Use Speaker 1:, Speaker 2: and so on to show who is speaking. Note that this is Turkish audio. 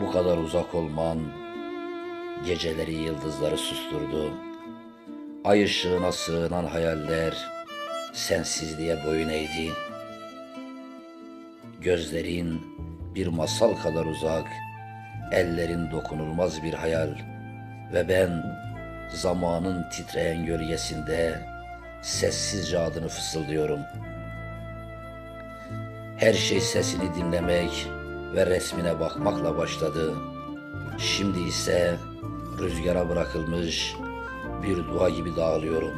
Speaker 1: Bu kadar uzak olman geceleri yıldızları susturdu. Ay ışığına sığınan hayaller sensizliğe boyun eğdi. Gözlerin bir masal kadar uzak, ellerin dokunulmaz bir hayal ve ben zamanın titreyen gölgesinde sessizce adını fısıldıyorum. Her şey sesini dinlemek ve resmine bakmakla başladı. Şimdi ise rüzgara bırakılmış bir dua gibi dağılıyorum.